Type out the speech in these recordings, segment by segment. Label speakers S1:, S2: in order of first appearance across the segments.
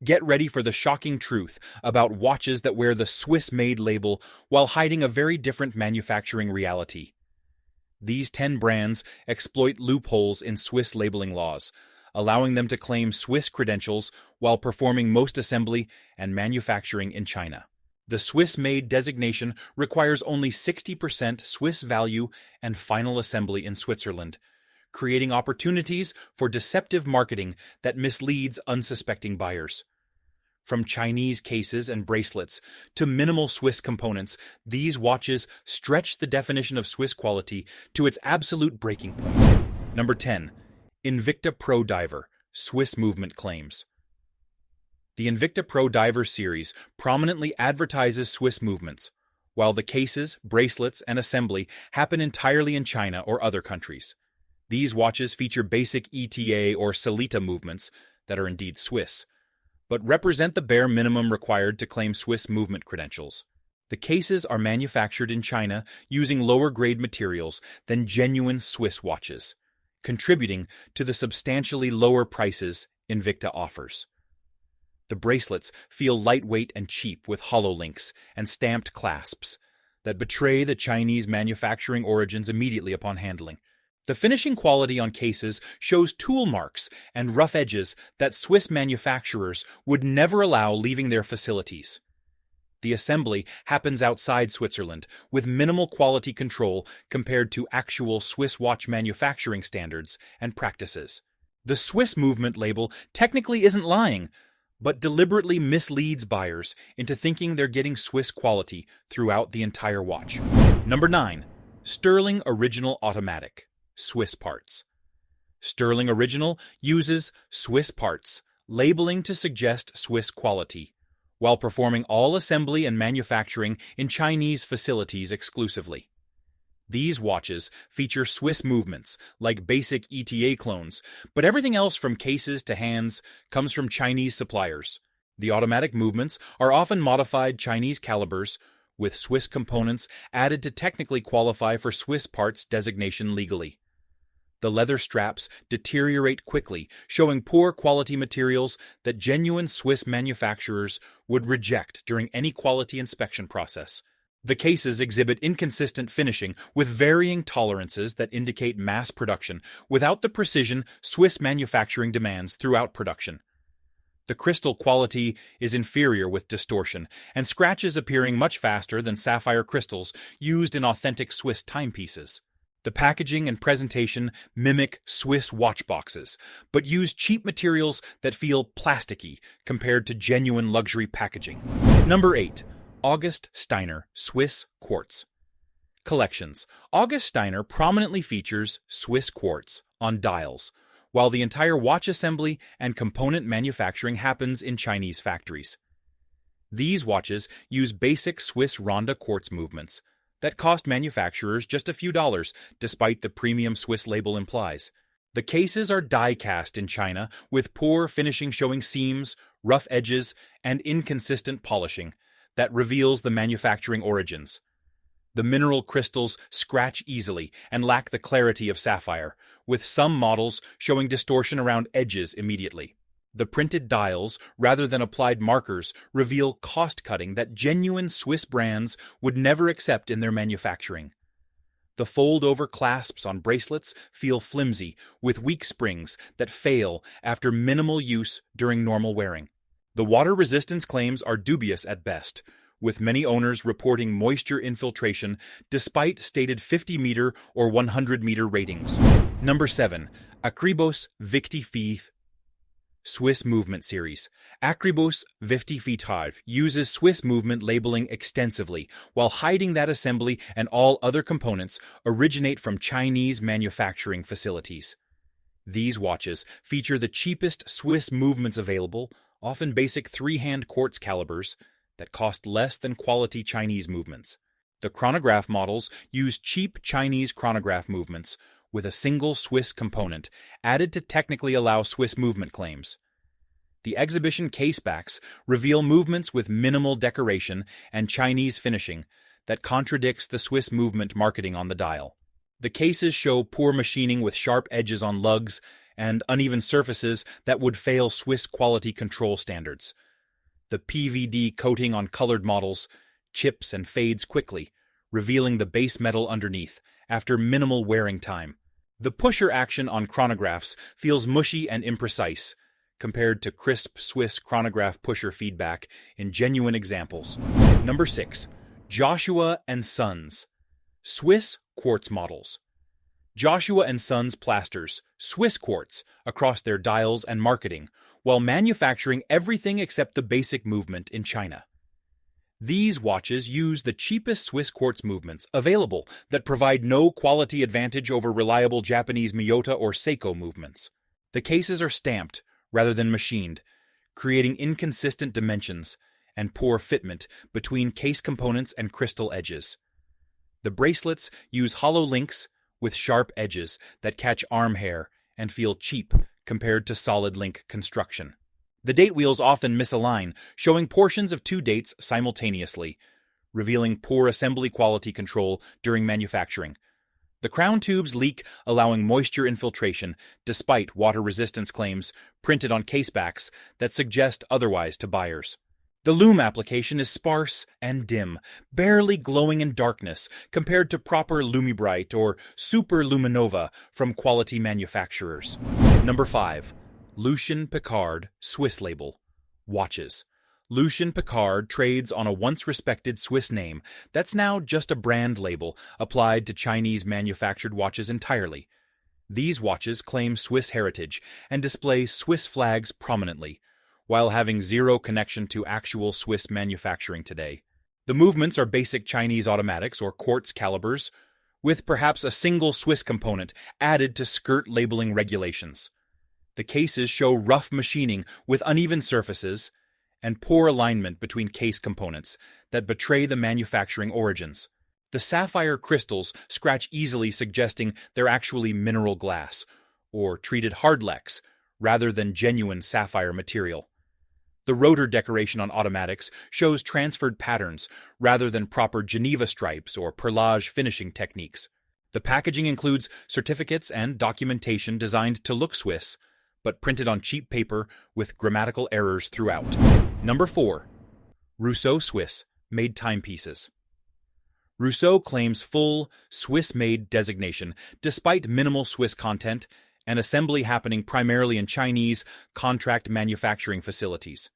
S1: Get ready for the shocking truth about watches that wear the Swiss-made label while hiding a very different manufacturing reality. These 10 brands exploit loopholes in Swiss labeling laws, allowing them to claim Swiss credentials while performing most assembly and manufacturing in China. The Swiss-made designation requires only 60% Swiss value and final assembly in Switzerland, creating opportunities for deceptive marketing that misleads unsuspecting buyers. From Chinese cases and bracelets to minimal Swiss components, these watches stretch the definition of Swiss quality to its absolute breaking point. Number 10. Invicta Pro Diver, Swiss movement claims. The Invicta Pro Diver series prominently advertises Swiss movements, while the cases, bracelets, and assembly happen entirely in China or other countries. These watches feature basic ETA or Salita movements that are indeed Swiss, but represent the bare minimum required to claim Swiss movement credentials. The cases are manufactured in China using lower-grade materials than genuine Swiss watches, contributing to the substantially lower prices Invicta offers. The bracelets feel lightweight and cheap with hollow links and stamped clasps that betray the Chinese manufacturing origins immediately upon handling. The finishing quality on cases shows tool marks and rough edges that Swiss manufacturers would never allow leaving their facilities. The assembly happens outside Switzerland with minimal quality control compared to actual Swiss watch manufacturing standards and practices. The Swiss movement label technically isn't lying, but deliberately misleads buyers into thinking they're getting Swiss quality throughout the entire watch. Number 9. Stuhrling Original Automatic, Swiss parts. Stuhrling Original uses Swiss parts, labeling to suggest Swiss quality, while performing all assembly and manufacturing in Chinese facilities exclusively. These watches feature Swiss movements, like basic ETA clones, but everything else from cases to hands comes from Chinese suppliers. The automatic movements are often modified Chinese calibers, with Swiss components added to technically qualify for Swiss parts designation legally. The leather straps deteriorate quickly, showing poor quality materials that genuine Swiss manufacturers would reject during any quality inspection process. The cases exhibit inconsistent finishing with varying tolerances that indicate mass production without the precision Swiss manufacturing demands throughout production. The crystal quality is inferior with distortion, and scratches appearing much faster than sapphire crystals used in authentic Swiss timepieces. The packaging and presentation mimic Swiss watchboxes, but use cheap materials that feel plasticky compared to genuine luxury packaging. Number 8. August Steiner Swiss Quartz. Collections. August Steiner prominently features Swiss quartz on dials, while the entire watch assembly and component manufacturing happens in Chinese factories. These watches use basic Swiss Ronda quartz movements that cost manufacturers just a few dollars, despite the premium Swiss label implies. The cases are die-cast in China, with poor finishing showing seams, rough edges, and inconsistent polishing that reveals the manufacturing origins. The mineral crystals scratch easily and lack the clarity of sapphire, with some models showing distortion around edges immediately. The printed dials, rather than applied markers, reveal cost-cutting that genuine Swiss brands would never accept in their manufacturing. The fold-over clasps on bracelets feel flimsy, with weak springs that fail after minimal use during normal wearing. The water resistance claims are dubious at best, with many owners reporting moisture infiltration despite stated 50-meter or 100-meter ratings. Number 7. Akribos XXIV Swiss Movement Series. Akribos XXIV uses Swiss movement labeling extensively, while hiding that assembly and all other components originate from Chinese manufacturing facilities. These watches feature the cheapest Swiss movements available, often basic 3-hand quartz calibers that cost less than quality Chinese movements. The chronograph models use cheap Chinese chronograph movements with a single Swiss component added to technically allow Swiss movement claims. The exhibition casebacks reveal movements with minimal decoration and Chinese finishing that contradicts the Swiss movement marketing on the dial. The cases show poor machining with sharp edges on lugs and uneven surfaces that would fail Swiss quality control standards. The PVD coating on colored models chips and fades quickly, revealing the base metal underneath after minimal wearing time. The pusher action on chronographs feels mushy and imprecise, compared to crisp Swiss chronograph pusher feedback in genuine examples. Number 6. Joshua & Sons Swiss quartz models. Joshua & Sons plasters Swiss quartz across their dials and marketing, while manufacturing everything except the basic movement in China. These watches use the cheapest Swiss quartz movements available that provide no quality advantage over reliable Japanese Miyota or Seiko movements. The cases are stamped rather than machined, creating inconsistent dimensions and poor fitment between case components and crystal edges. The bracelets use hollow links with sharp edges that catch arm hair and feel cheap compared to solid link construction. The date wheels often misalign, showing portions of two dates simultaneously, revealing poor assembly quality control during manufacturing. The crown tubes leak, allowing moisture infiltration, despite water resistance claims printed on casebacks that suggest otherwise to buyers. The lume application is sparse and dim, barely glowing in darkness compared to proper Lumibright or Super Luminova from quality manufacturers. Number 5. Lucien Piccard Swiss label. Watches. Lucien Piccard trades on a once-respected Swiss name that's now just a brand label applied to Chinese manufactured watches entirely. These watches claim Swiss heritage and display Swiss flags prominently, while having zero connection to actual Swiss manufacturing today. The movements are basic Chinese automatics or quartz calibers, with perhaps a single Swiss component added to skirt labeling regulations. The cases show rough machining with uneven surfaces and poor alignment between case components that betray the manufacturing origins. The sapphire crystals scratch easily, suggesting they're actually mineral glass or treated hardlex rather than genuine sapphire material. The rotor decoration on automatics shows transferred patterns rather than proper Geneva stripes or perlage finishing techniques. The packaging includes certificates and documentation designed to look Swiss, but printed on cheap paper with grammatical errors throughout. Number 4. Rouso Swiss made timepieces. Rouso claims full Swiss-made designation despite minimal Swiss content and assembly happening primarily in Chinese contract manufacturing facilities.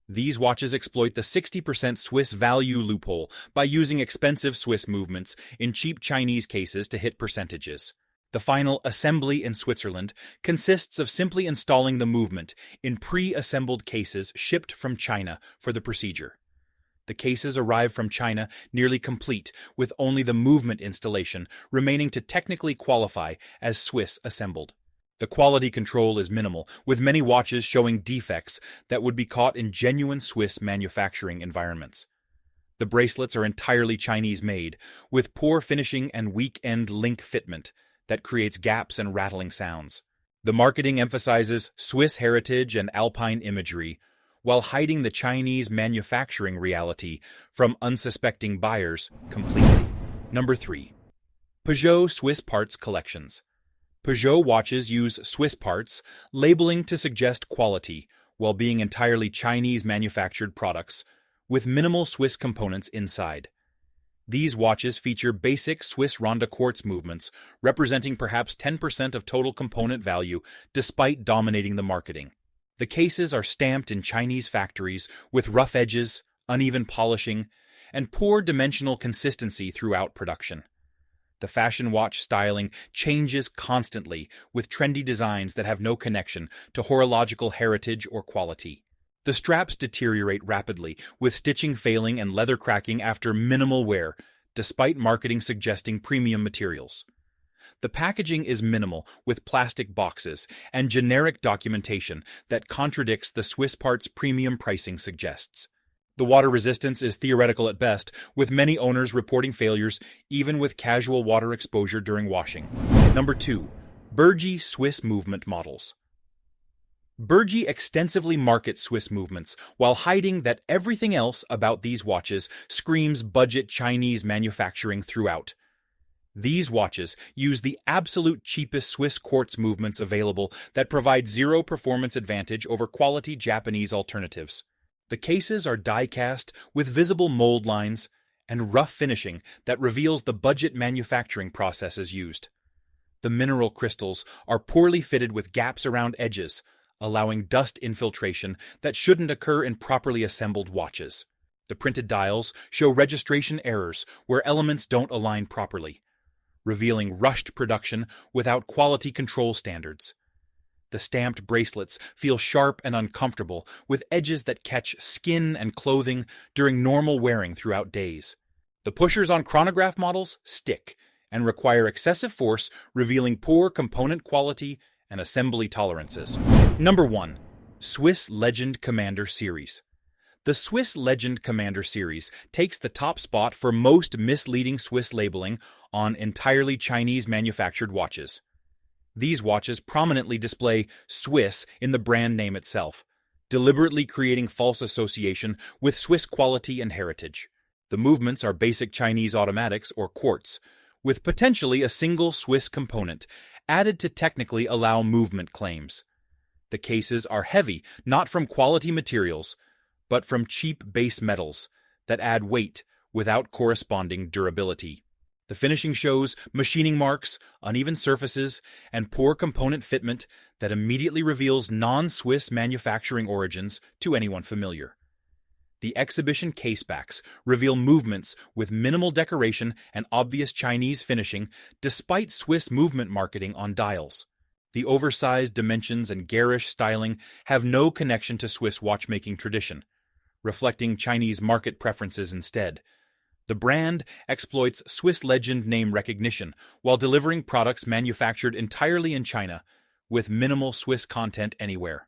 S1: These watches exploit the 60% Swiss value loophole by using expensive Swiss movements in cheap Chinese cases to hit percentages. The final assembly in Switzerland consists of simply installing the movement in pre-assembled cases shipped from China for the procedure. The cases arrive from China nearly complete, with only the movement installation remaining to technically qualify as Swiss assembled. The quality control is minimal, with many watches showing defects that would be caught in genuine Swiss manufacturing environments. The bracelets are entirely Chinese-made, with poor finishing and weak end link fitment that creates gaps and rattling sounds. The marketing emphasizes Swiss heritage and alpine imagery, while hiding the Chinese manufacturing reality from unsuspecting buyers completely. Number 3. Peugeot Swiss Parts Collections. Peugeot watches use Swiss parts, labeling to suggest quality, while being entirely Chinese-manufactured products, with minimal Swiss components inside. These watches feature basic Swiss Ronda quartz movements, representing perhaps 10% of total component value, despite dominating the marketing. The cases are stamped in Chinese factories with rough edges, uneven polishing, and poor dimensional consistency throughout production. The fashion watch styling changes constantly, with trendy designs that have no connection to horological heritage or quality. The straps deteriorate rapidly, with stitching failing and leather cracking after minimal wear, despite marketing suggesting premium materials. The packaging is minimal, with plastic boxes and generic documentation that contradicts the Swiss parts premium pricing suggests. The water resistance is theoretical at best, with many owners reporting failures even with casual water exposure during washing. Number 2. Burgi Swiss movement models. Burgi extensively markets Swiss movements while hiding that everything else about these watches screams budget Chinese manufacturing throughout. These watches use the absolute cheapest Swiss quartz movements available that provide zero performance advantage over quality Japanese alternatives. The cases are die-cast with visible mold lines and rough finishing that reveals the budget manufacturing processes used. The mineral crystals are poorly fitted with gaps around edges, allowing dust infiltration that shouldn't occur in properly assembled watches. The printed dials show registration errors where elements don't align properly, revealing rushed production without quality control standards. The stamped bracelets feel sharp and uncomfortable, with edges that catch skin and clothing during normal wearing throughout days. The pushers on chronograph models stick and require excessive force, revealing poor component quality and assembly tolerances. Number 1. Swiss Legend Commander Series. The Swiss Legend Commander Series takes the top spot for most misleading Swiss labeling on entirely Chinese-manufactured watches. These watches prominently display Swiss in the brand name itself, deliberately creating false association with Swiss quality and heritage. The movements are basic Chinese automatics or quartz, with potentially a single Swiss component, added to technically allow movement claims. The cases are heavy, not from quality materials, but from cheap base metals that add weight without corresponding durability. The finishing shows machining marks, uneven surfaces, and poor component fitment that immediately reveals non-Swiss manufacturing origins to anyone familiar. The exhibition casebacks reveal movements with minimal decoration and obvious Chinese finishing despite Swiss movement marketing on dials. The oversized dimensions and garish styling have no connection to Swiss watchmaking tradition, reflecting Chinese market preferences instead. The brand exploits Swiss legend name recognition while delivering products manufactured entirely in China, with minimal Swiss content anywhere.